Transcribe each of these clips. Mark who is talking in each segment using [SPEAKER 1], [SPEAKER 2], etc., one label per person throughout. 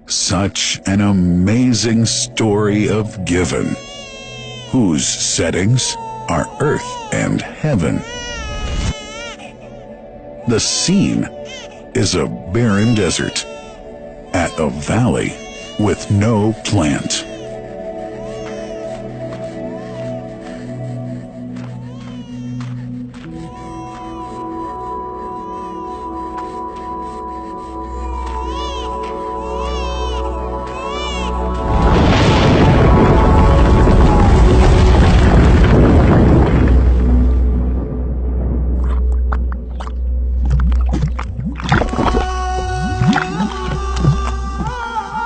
[SPEAKER 1] Such an amazing story of giving, whose settings are earth and heaven. The scene is a barren desert at a valley with no plant.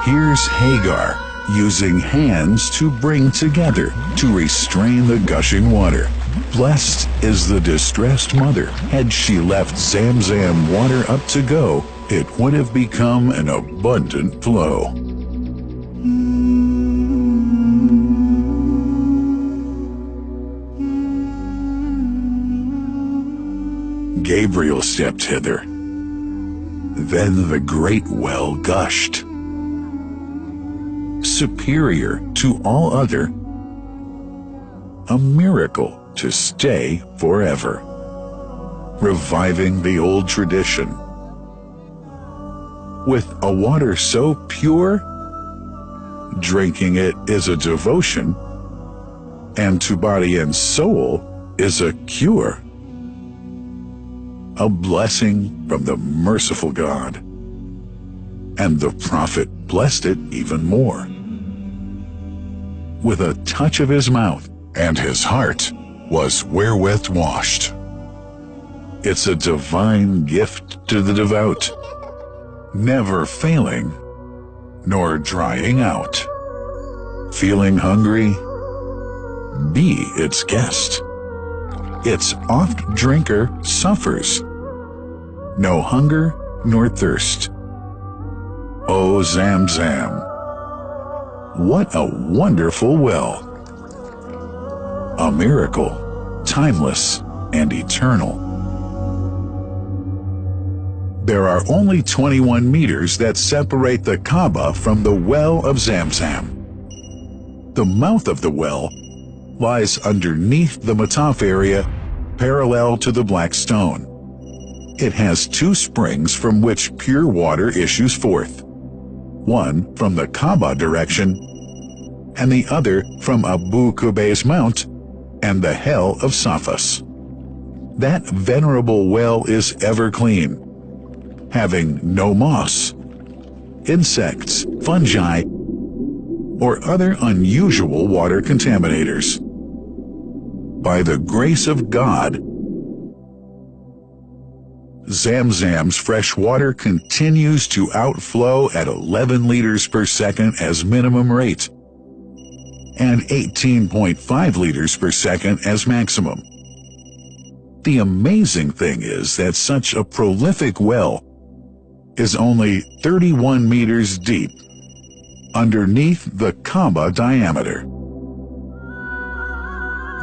[SPEAKER 1] Here's Hagar using hands to bring together to restrain the gushing water. Blessed is the distressed mother. Had she left Zamzam water up to go, it would have become an abundant flow. Gabriel stepped hither. Then the great well gushed. Superior to all other, a miracle to stay forever, reviving the old tradition. With a water so pure, drinking it is a devotion, and to body and soul is a cure, a blessing from the merciful God. And the prophet blessed it even more. With a touch of his mouth, and his heart was wherewith washed. It's a divine gift to the devout, never failing, nor drying out. Feeling hungry? Be its guest. Its oft-drinker suffers, no hunger nor thirst. O Zamzam, what a wonderful well! A miracle, timeless and eternal. There are only 21 meters that separate the Kaaba from the well of Zamzam. The mouth of the well lies underneath the Mataf area, parallel to the black stone. It has two springs from which pure water issues forth. One from the Kaaba direction, and the other from Abu Qubay's mount and the hell of Safas. That venerable well is ever clean, having no moss, insects, fungi, or other unusual water contaminators. By the grace of God, Zamzam's fresh water continues to outflow at 11 liters per second as minimum rate, and 18.5 liters per second as maximum. The amazing thing is that such a prolific well is only 31 meters deep, underneath the Kaaba diameter.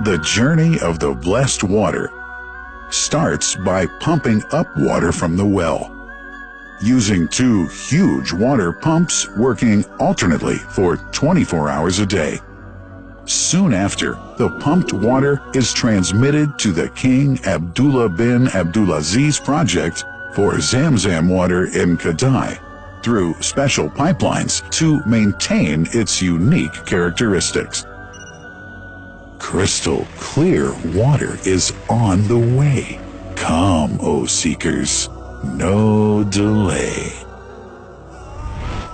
[SPEAKER 1] The journey of the blessed water starts by pumping up water from the well, using two huge water pumps working alternately for 24 hours a day. Soon after, the pumped water is transmitted to the King Abdullah bin Abdulaziz project for Zamzam water in Kadai through special pipelines to maintain its unique characteristics. Crystal clear water is on the way. Come, O seekers, no delay.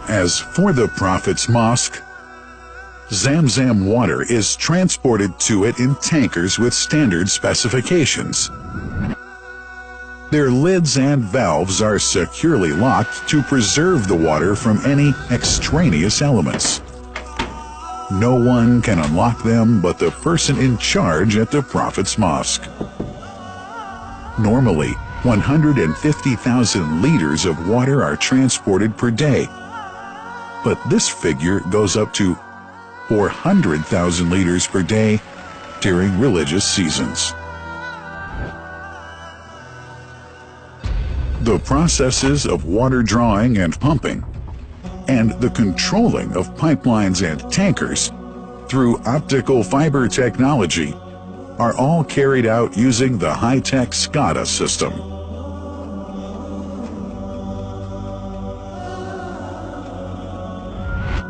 [SPEAKER 1] As for the Prophet's mosque, Zamzam water is transported to it in tankers with standard specifications. Their lids and valves are securely locked to preserve the water from any extraneous elements. No one can unlock them but the person in charge at the Prophet's mosque. Normally, 150,000 liters of water are transported per day, but this figure goes up to 400,000 liters per day during religious seasons. The processes of water drawing and pumping and the controlling of pipelines and tankers through optical fiber technology are all carried out using the high-tech SCADA system.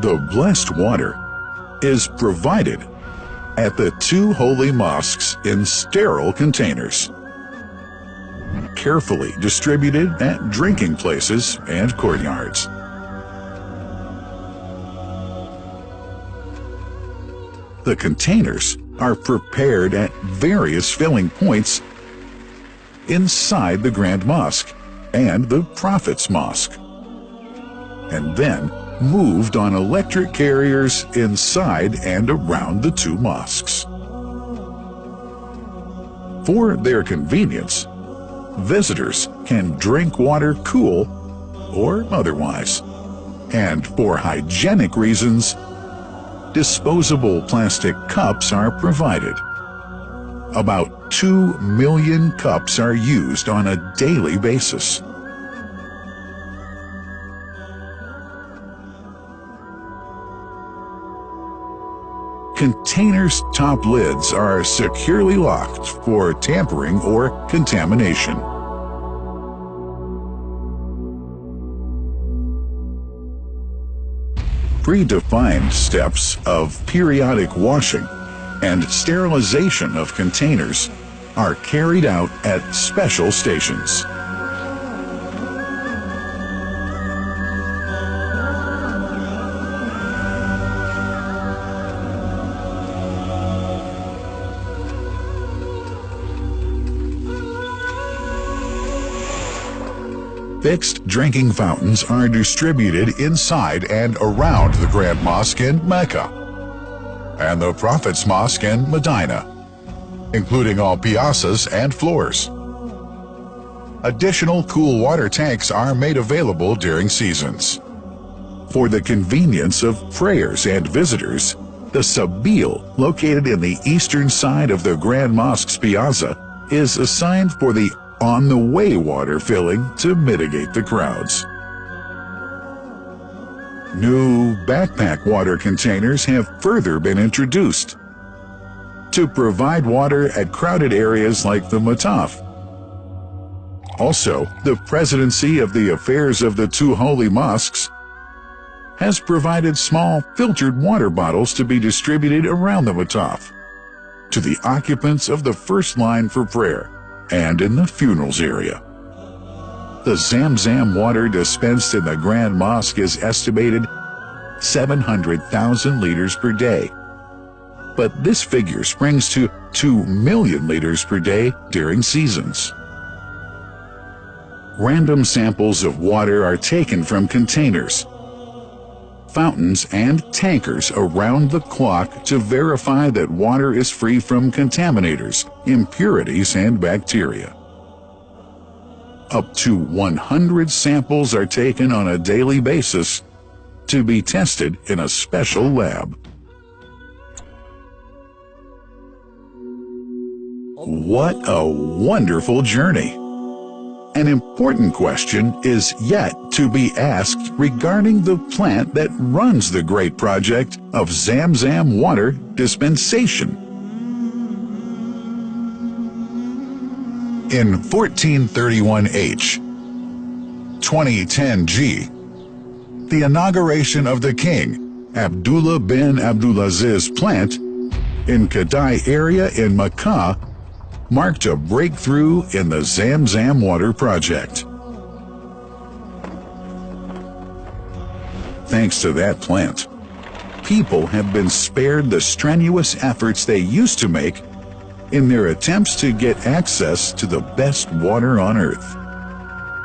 [SPEAKER 1] The blessed water is provided at the two holy mosques in sterile containers, carefully distributed at drinking places and courtyards. The containers are prepared at various filling points inside the Grand Mosque and the Prophet's Mosque, and then moved on electric carriers inside and around the two mosques. For their convenience, visitors can drink water cool or otherwise, and for hygienic reasons, disposable plastic cups are provided. About 2 million cups are used on a daily basis. Containers' top lids are securely locked for tampering or contamination. Predefined steps of periodic washing and sterilization of containers are carried out at special stations. Fixed drinking fountains are distributed inside and around the Grand Mosque in Mecca and the Prophet's Mosque in Medina, including all piazzas and floors. Additional cool water tanks are made available during seasons. For the convenience of prayers and visitors, the Sabil, located in the eastern side of the Grand Mosque's piazza, is assigned for the on-the-way water filling to mitigate the crowds. New backpack water containers have further been introduced to provide water at crowded areas like the Mataf. Also, the Presidency of the Affairs of the Two Holy Mosques has provided small filtered water bottles to be distributed around the Mataf to the occupants of the first line for prayer and in the funerals area. The Zamzam water dispensed in the Grand Mosque is estimated 700,000 liters per day, but this figure springs to 2 million liters per day during seasons. Random samples of water are taken from containers, fountains, and tankers around the clock to verify that water is free from contaminators, impurities, and bacteria. Up to 100 samples are taken on a daily basis to be tested in a special lab. What a wonderful journey! An important question is yet to be asked regarding the plant that runs the great project of Zamzam water dispensation. In 1431H, 2010G, the inauguration of the king, Abdullah bin Abdulaziz plant in Kadai area in Makkah marked a breakthrough in the Zamzam water project. Thanks to that plant, people have been spared the strenuous efforts they used to make in their attempts to get access to the best water on earth.